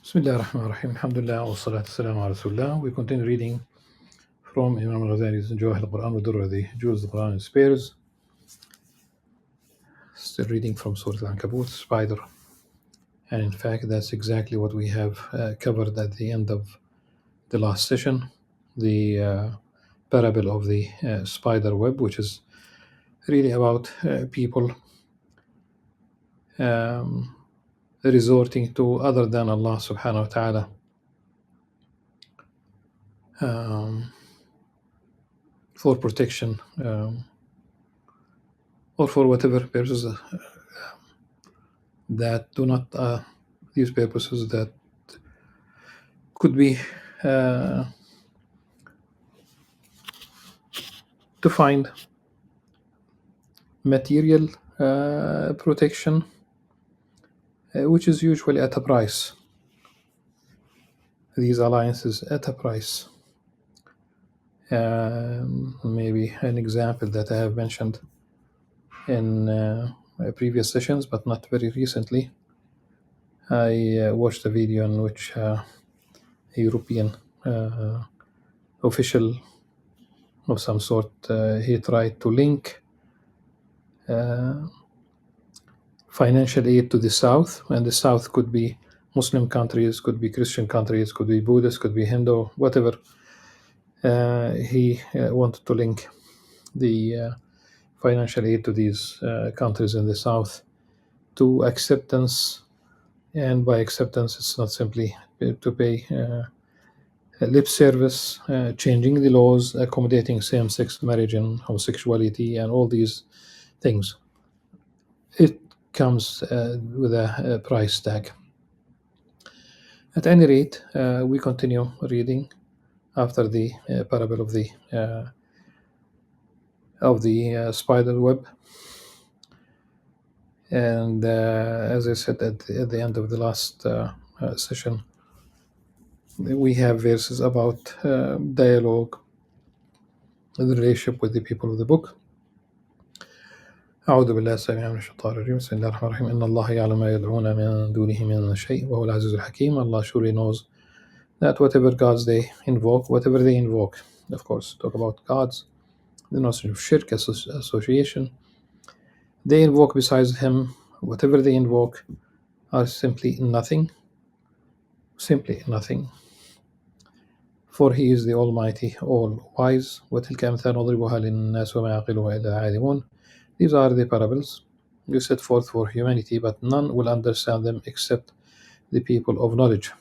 Bismillah ar-Rahman ar-Rahim. Alhamdulillah wa salatu salam ala Rasulullah. We continue reading from Imam Al-Ghazali's Jawahir al-Quran with Durra, the Jews, the Quran in spares. Still reading from Surah Al-Ankabut, Spider. And in fact, that's exactly what we have covered at the end of the last session. The parable of the spider web, which is really about people resorting to other than Allah subhanahu wa ta'ala. For protection or for whatever purposes that do not these purposes that could be to find material protection, which is usually at a price. These alliances at a price. Maybe an example that I have mentioned in previous sessions, but not very recently. I watched a video in which a European official of some sort he tried to link financial aid to the South, and the South could be Muslim countries, could be Christian countries, could be Buddhist, could be Hindu, whatever. He wanted to link the financial aid to these countries in the South to acceptance, and by acceptance, it's not simply to pay lip service, changing the laws, accommodating same-sex marriage and homosexuality, and all these things. It comes with a price tag. At any rate, we continue reading after the parable of the spider web, and as I said at the end of the last session, we have verses about dialogue, the relationship with the people of the book. أعوذ بالله السميع من الشيطان الرجيم بسم الله الرحمن الرحيم إن الله يعلم ما يدعون من دونه من شيء وهو العزيز الحكيم. Allah surely knows that whatever gods they invoke, of course, talk about gods, the notion of shirk, association, they invoke besides him, whatever they invoke are simply nothing, for he is the Almighty, all-wise. وَتِلْكَ أَمْثَالُ نَضْرِبُهَا لِلنَّاسِ وَمَا يَعْقِلُهَا إِلَّا الْعَالِمُونَ. These are the parables you set forth for humanity, but none will understand them except the people of knowledge.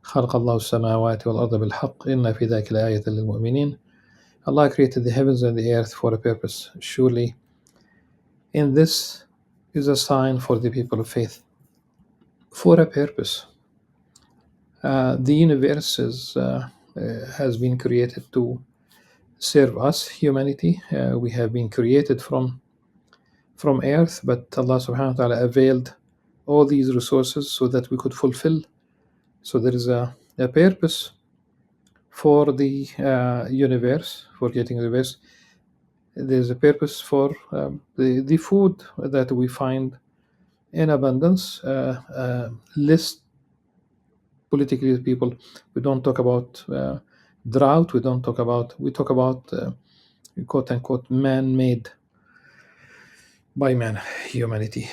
خلق الله السماوات والأرض بالحق إن في ذلك لآية للمؤمنين. Allah created the heavens and the earth for a purpose. Surely in this is a sign for the people of faith. For a purpose. The universe has been created to serve us, humanity. We have been created from earth, but Allah subhanahu wa ta'ala availed all these resources so that we could fulfill. So there is a purpose for the universe, for creating the universe. There's a purpose for the food that we find in abundance. List politically people, we don't talk about drought, we talk about quote unquote man-made, by man, humanity,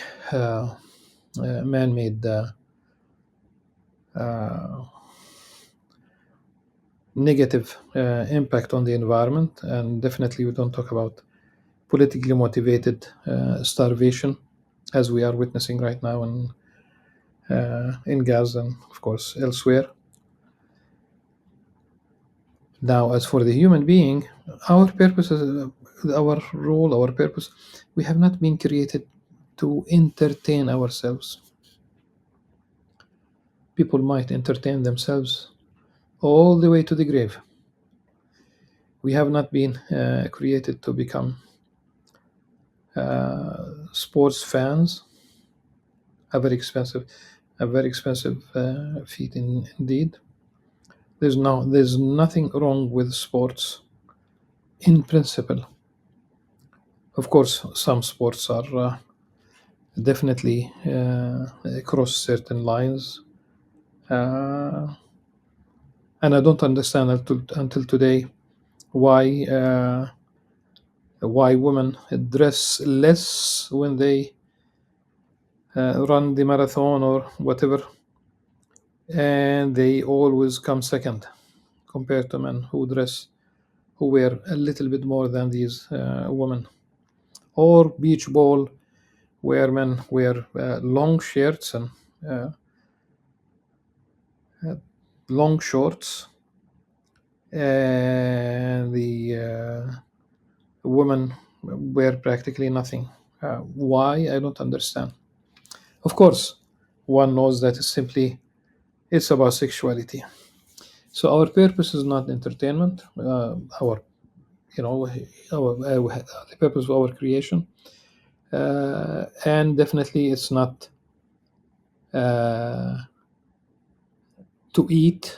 man-made negative impact on the environment, and definitely we don't talk about politically motivated starvation as we are witnessing right now in Gaza and of course elsewhere. Now, as for the human being, our purpose, our role, our purpose, we have not been created to entertain ourselves. People might entertain themselves all the way to the grave. We have not been created to become sports fans. A very expensive feat indeed. There's nothing wrong with sports in principle. Of course, some sports are definitely cross certain lines, Uh, and I don't understand until today why women dress less when they run the marathon or whatever, and they always come second compared to men who wear a little bit more than these women. Or beach ball, where men wear long shirts and uh, uh, long shorts, and the women wear practically nothing. Why? I don't understand. Of course, one knows that it's about sexuality. So our purpose is not entertainment. Our you know the purpose of our creation, and definitely it's not uh, to eat.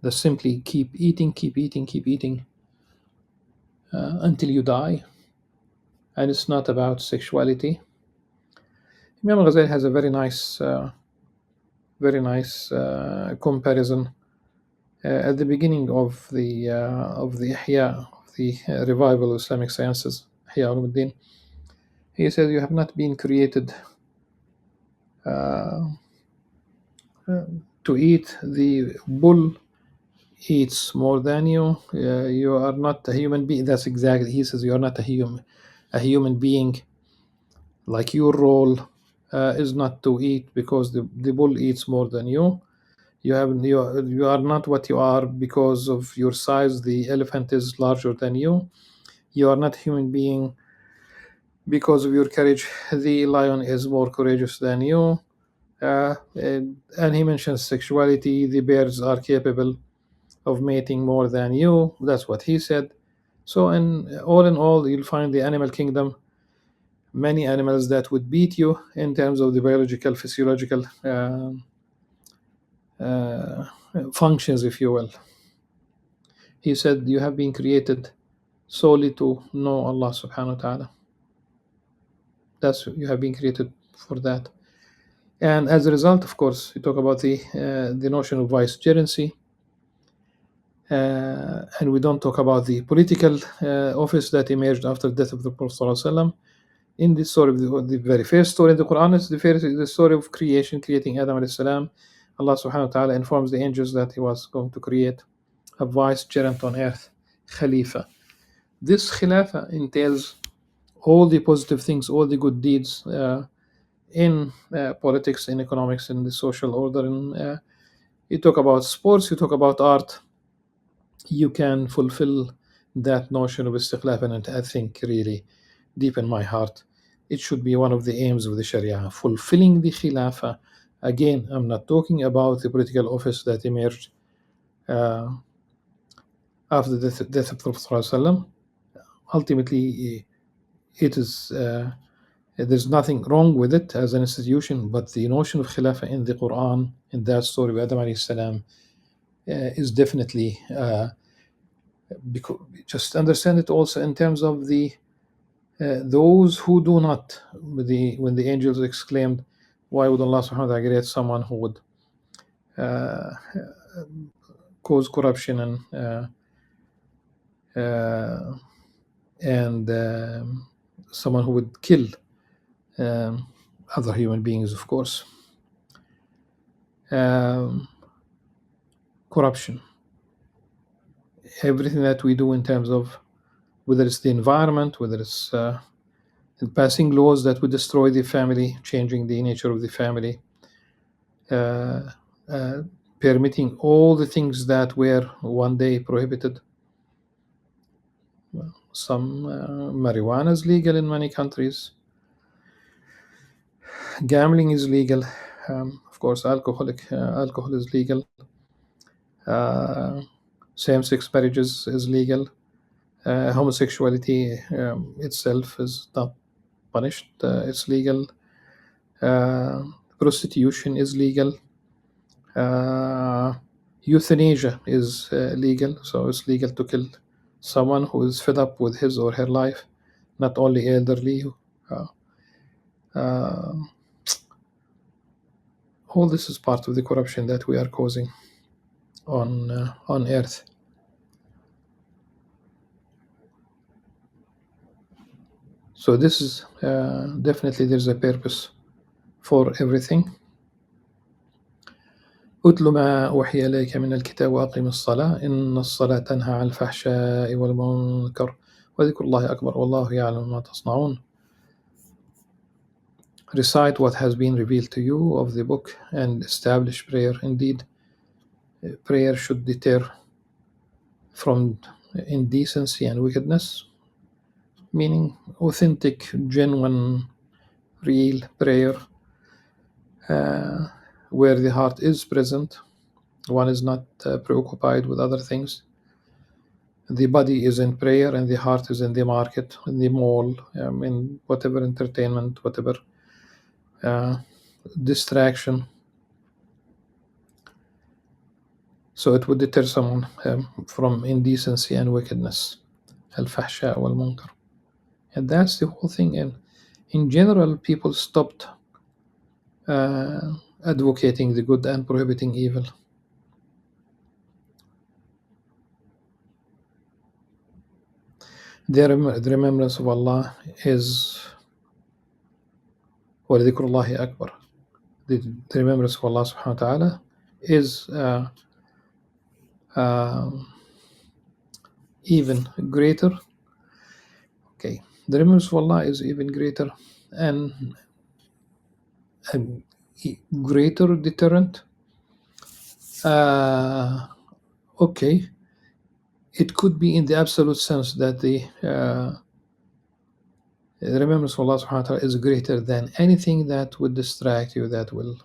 Just simply keep eating, keep eating, keep eating until you die. And it's not about sexuality. Imam Al-Ghazali has a very nice comparison at the beginning of the Ihya, of the revival of Islamic sciences, Ihya Ulumuddin. He says, "You have not been created uh, to eat. The bull eats more than you. You are not a human being." That's exactly. He says, "You are not a human being. Like your role is not to eat because the bull eats more than you. You are not what you are because of your size. The elephant is larger than you. You are not a human being because of your courage. The lion is more courageous than you." And he mentions sexuality. The bears are capable of mating more than you. That's what he said. So, in all, you'll find the animal kingdom many animals that would beat you in terms of the biological, physiological uh, functions, if you will. He said, "You have been created solely to know Allah subhanahu wa ta'ala. You have been created for that." And as a result, of course, you talk about the notion of vicegerency, and we don't talk about the political office that emerged after the death of the Prophet sallallahu alaihi wasallam. In this story, the very first story in the Quran is the story of creation, creating Adam alayhi salam. Allah subhanahu wa ta'ala informs the angels that He was going to create a vicegerent on earth, Khalifa. This Khilafah entails all the positive things, all the good deeds in politics, in economics, in the social order. And you talk about sports, you talk about art, you can fulfill that notion of istiqlaf, and I think really deep in my heart it should be one of the aims of the Sharia, fulfilling the Khilafah. Again, I'm not talking about the political office that emerged uh, after the death of Prophet ﷺ. Ultimately, it is there's nothing wrong with it as an institution, but the notion of Khilafah in the Quran, in that story of Adam alayhi salam, is definitely because just understand it also in terms of the those who do not. When the angels exclaimed, "Why would Allah Subhanahu wa Taala create someone who would uh, cause corruption uh, and someone who would kill um, other human beings?" Of course, um, corruption. Everything that we do in terms of whether it's the environment, whether it's passing laws that would destroy the family, changing the nature of the family, uh, uh, permitting all the things that were one day prohibited. Some marijuana is legal in many countries. Gambling is legal. Of course, alcohol is legal. Uh, Same-sex marriages is legal. Homosexuality itself is not punished. It's legal. Uh, Prostitution is legal. Uh, Euthanasia is legal, so it's legal to kill someone who is fed up with his or her life, not only elderly. Uh, uh, All this is part of the corruption that we are causing on earth. So this is definitely there's a purpose for everything. أتل ما أوحي إليك من الكتاب وأقم الصلاة إن الصلاة تنهى عن الفحشاء والمنكر وذكر الله أكبر والله يعلم ما تصنعون. Recite what has been revealed to you of the book and establish prayer. Indeed, prayer should deter from indecency and wickedness, meaning authentic, genuine, real prayer uh, where the heart is present. One is not preoccupied with other things. The body is in prayer and the heart is in the market, in the mall, in whatever entertainment, whatever uh, distraction. So it would deter someone from indecency and wickedness, al-fahsha wal-munkar. And that's the whole thing. And in general, people stopped advocating the good and prohibiting evil. The remembrance of Allah is وَلِذِكْرُ اللَّهِ أَكْبَرُ. The remembrance of Allah subhanahu wa ta'ala is even greater. Okay, the remembrance of Allah is even greater and a greater deterrent. Okay, it could be in the absolute sense that the remembrance of Allah subhanahu wa ta'ala is greater than anything that would distract you, that will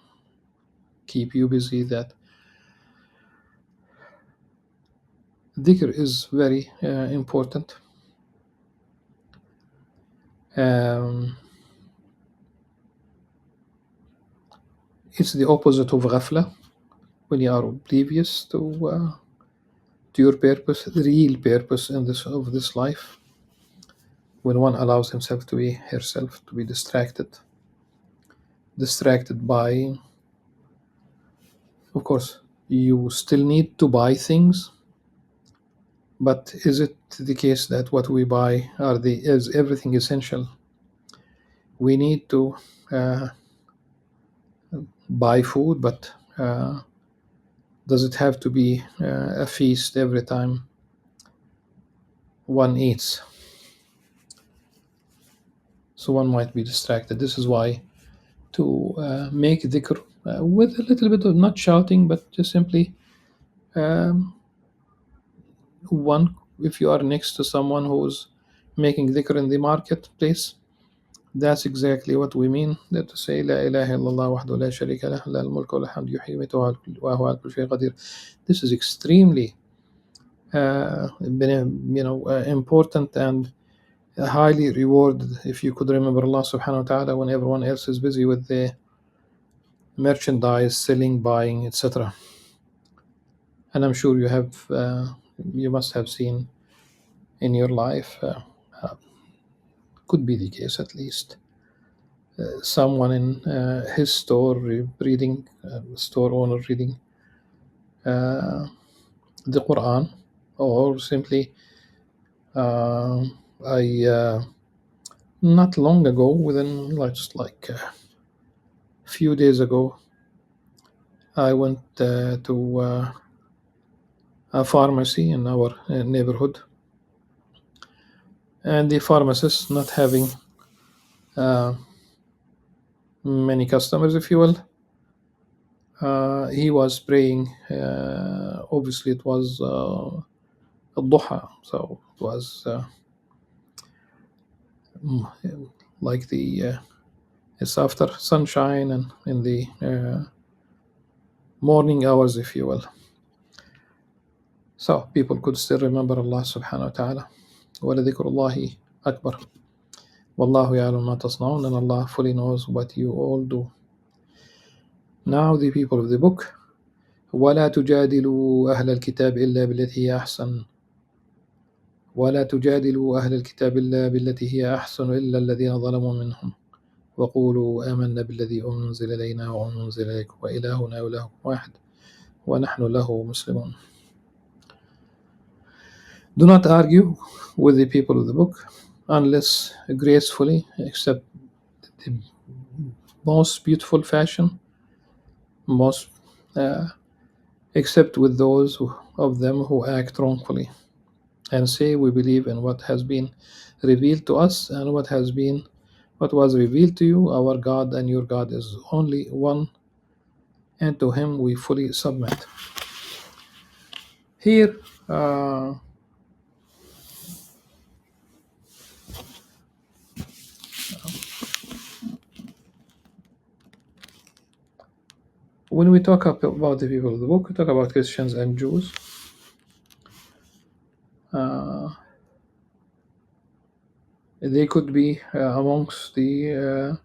keep you busy. That dhikr is very important. It's the opposite of ghafla, when you are oblivious to your purpose, the real purpose in this life. When one allows himself to be herself, to be distracted by, of course, you still need to buy things, but is it the case that what we buy is everything essential? We need to buy food, but does it have to be a feast every time one eats? So one might be distracted. This is why to make dhikr with a little bit of not shouting, but just simply one, if you are next to someone who's making dhikr in the marketplace, that's exactly what we mean. That to say La ilaha illallah wahdahu la sharika lah lahul mulku wa lahul hamdu yuhyi wa yumiitu wa huwa ala kulli shay'in qadir. This is extremely important and highly rewarded if you could remember Allah subhanahu wa ta'ala when everyone else is busy with the merchandise, selling, buying, etc. And I'm sure you must have seen in your life, could be the case at least, someone in his store reading, store owner reading the Qur'an, or simply I not long ago, within just like a few days ago, I went to a pharmacy in our neighborhood, and the pharmacist, not having many customers, if you will, he was praying. Obviously, it was al-duha, so it was like it's after sunshine and in the morning hours, if you will. So people could still remember Allah subhanahu wa ta'ala. وَلَذِكْرُ اللَّهِ أَكْبَرُ وَاللَّهُ يَعْلَمُ مَا تَصْنَعُونَ, and Allah fully knows what you all do. Now the people of the book, وَلَا تُجَادِلُوا أَهْلَ الْكِتَابِ إِلَّا بِالَّتِي هِيَ أَحْسَنُ وَلَا تُجَادِلُوا أَهْلَ الْكِتَابِ إِلَّا بِالَّتِي هِيَ أَحْسَنُ إِلَّا الَّذِينَ ظَلَمُوا مِنْهُمْ وقولوا آمنا بالذي أنزل إلينا وأنزل إليكم وإلهنا وإلهكم واحد ونحن له مسلمون. Do not argue with the people of the book unless gracefully, except the most beautiful fashion, most except with those of them who act wrongfully, and say we believe in what has been revealed to us and what was revealed to you. Our God and your God is only one, and to him we fully submit. Here, when we talk about the people of the book, we talk about Christians and Jews. Uh, they could be amongst the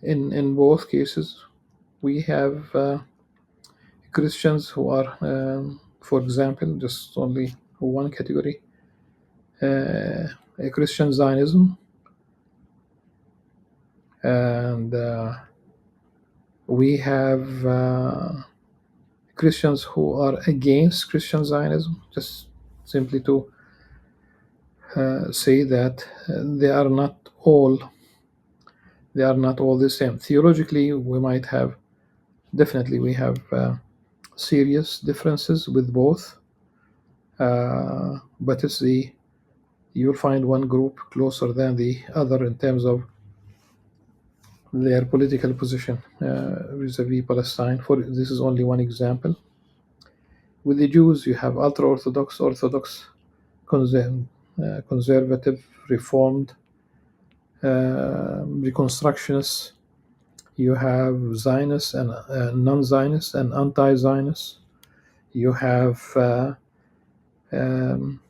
in both cases. We have Christians who are, for example, just only one category, a Christian Zionism, and we have Christians who are against Christian Zionism, just simply to say that they are not all the same. Theologically, we have serious differences with both, but you'll find one group closer than the other in terms of their political position vis-a-vis Palestine. For this is only one example. With the Jews, you have ultra-Orthodox, Orthodox, conservative, Reformed, Reconstructionists. You have Zionists and non-Zionists and anti-Zionists. You have um,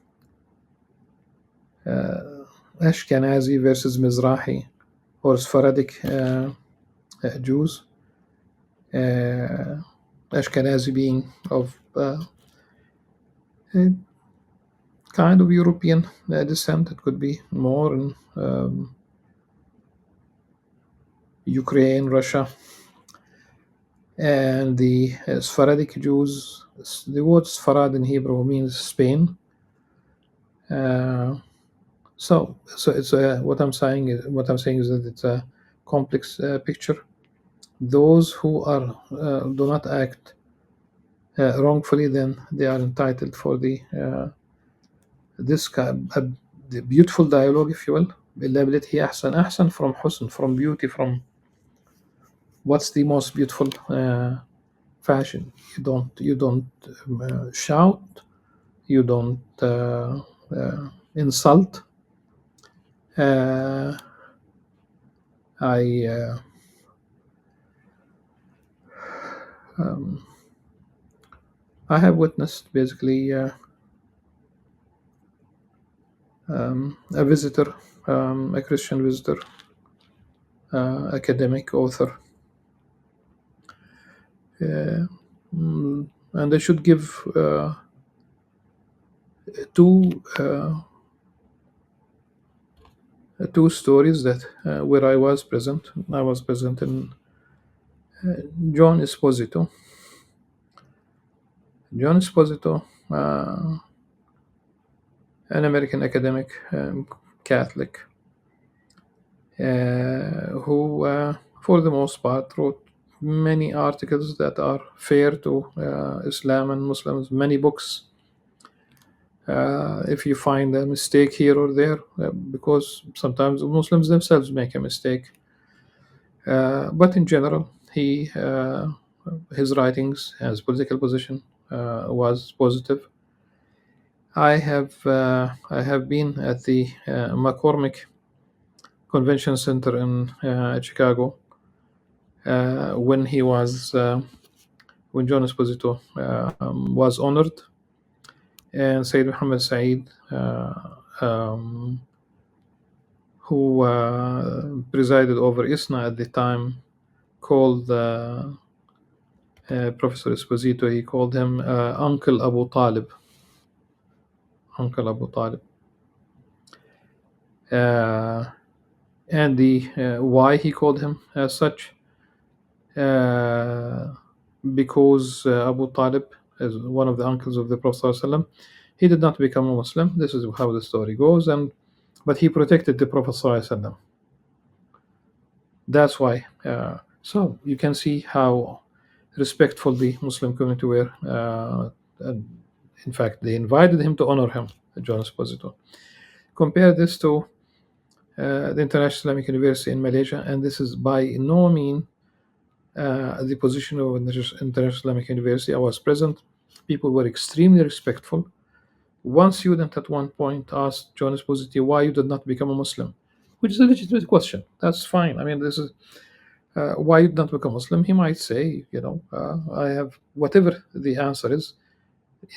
Ashkenazi versus Mizrahi or Sephardic Jews. Ashkenazi being of kind of European descent. It could be more in Ukraine, Russia. And the Sephardic Jews, the word Sfarad in Hebrew means Spain. So it's what I'm saying is that it's a complex picture. Those who do not act wrongfully, then they are entitled for the beautiful dialogue, if you will. بالتي هي أحسن from حسن, from beauty, from what's the most beautiful fashion. You don't shout, you don't insult. I have witnessed basically a visitor, a Christian visitor, academic author, and I should give two stories that where I was present. I was present in John Esposito. John Esposito, an American academic, Catholic, who, for the most part, wrote many articles that are fair to Islam and Muslims, many books. If you find a mistake here or there, because sometimes Muslims themselves make a mistake. But in general, his writings, his political position was positive. I have been at the McCormick Convention Center in Chicago when when John Esposito was honored, and Sayyid Muhammad Saeed, who presided over ISNA at the time, called Professor Esposito. He called him Uncle Abu Talib. Uncle Abu Talib. And the why he called him as such, uh, because Abu Talib is one of the uncles of the Prophet ﷺ. He did not become a Muslim. This is how the story goes, and but he protected the Prophet ﷺ. That's why. So you can see how respectful the Muslim community were. And in fact, they invited him to honor him, John Esposito. Compare this to the International Islamic University in Malaysia, and this is by no means the position of International Islamic University. I was present. People were extremely respectful. One student at one point asked John Esposito why you did not become a Muslim, which is a legitimate question. That's fine. I mean, this is why you did not become Muslim. He might say, I have whatever the answer is.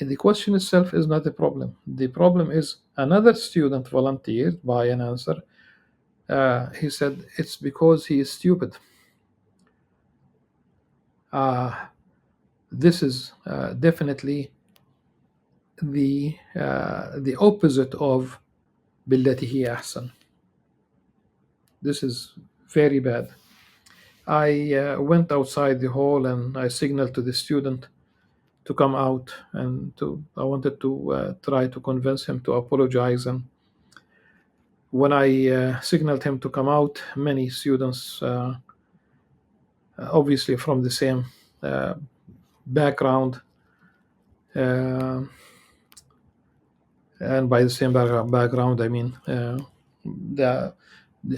The question itself is not the problem. The problem is another student volunteered by an answer. He said it's because he is stupid. Uh, this is definitely the opposite of billatihi ahsan. This is very bad. I went outside the hall and I signaled to the student to come out, and I wanted to try to convince him to apologize. And when I signaled him to come out, many students, obviously from the same uh, background, uh, and by the same background, I mean the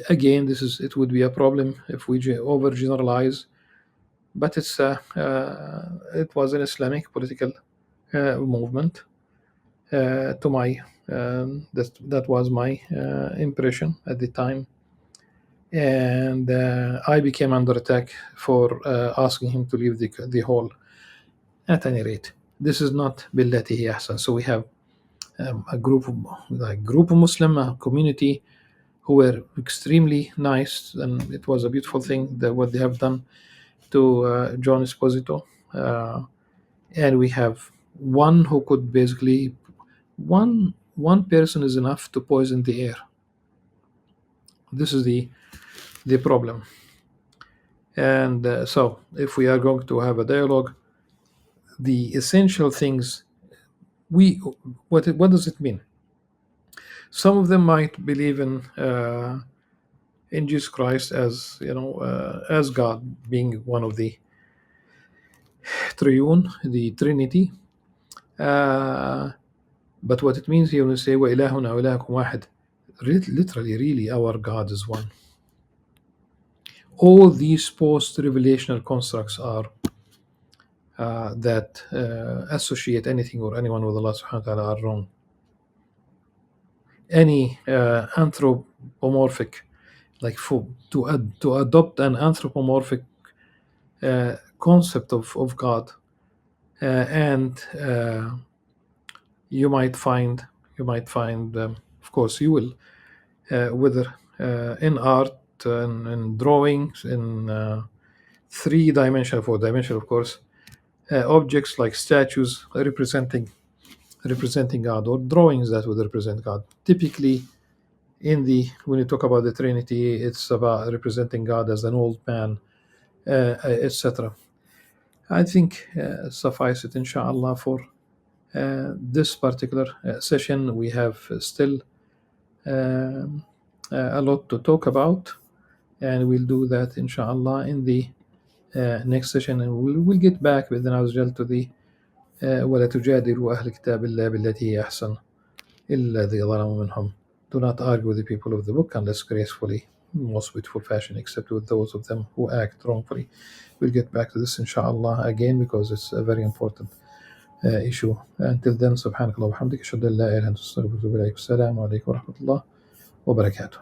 again, it would be a problem if we overgeneralize, but it was an Islamic political movement. To my that was my impression at the time, and I became under attack for asking him to leave the hall. At any rate, this is not billatihi ahsan. So we have a group of Muslim community who were extremely nice, and it was a beautiful thing that what they have done to John Esposito. And we have one who could basically one person is enough to poison the air. This is the problem. And so, if we are going to have a dialogue, the essential things we what does it mean? Some of them might believe in Jesus Christ as as God, being one of the triune, the Trinity. Uh, but what it means here when we say وَإِلَهُنَا وَإِلَهُكُمْ وَاحِدٌ, literally, really, our God is one. All these post-revelational constructs are that associate anything or anyone with Allah subhanahu wa ta'ala are wrong. Any anthropomorphic, like to adopt an anthropomorphic concept of God, and you might find, of course, you will, whether in art, in drawings, in 3-dimensional, 4-dimensional, of course, objects like statues representing God, or drawings that would represent God. Typically, when you talk about the Trinity, it's about representing God as an old man, etc. I think suffice it, inshallah, for this particular session. We have still a lot to talk about, and we'll do that, inshallah, in the next session, and we'll get back with the to the ولا تجادلوا أهل الكتاب إلا بالتي هي أحسن إلا الذي ظلموا منهم. Do not argue with the people of the book unless gracefully, most beautiful fashion, except with those of them who act wrongfully. We'll get back to this, inshallah, again, because it's a very important issue. Until then, subhanakallah wa bihamdika, ashhadu an la ilaha illa anta, astaghfiruka wa atubu ilaik. Assalamu alaikum wa rahmatullah wa barakatuh.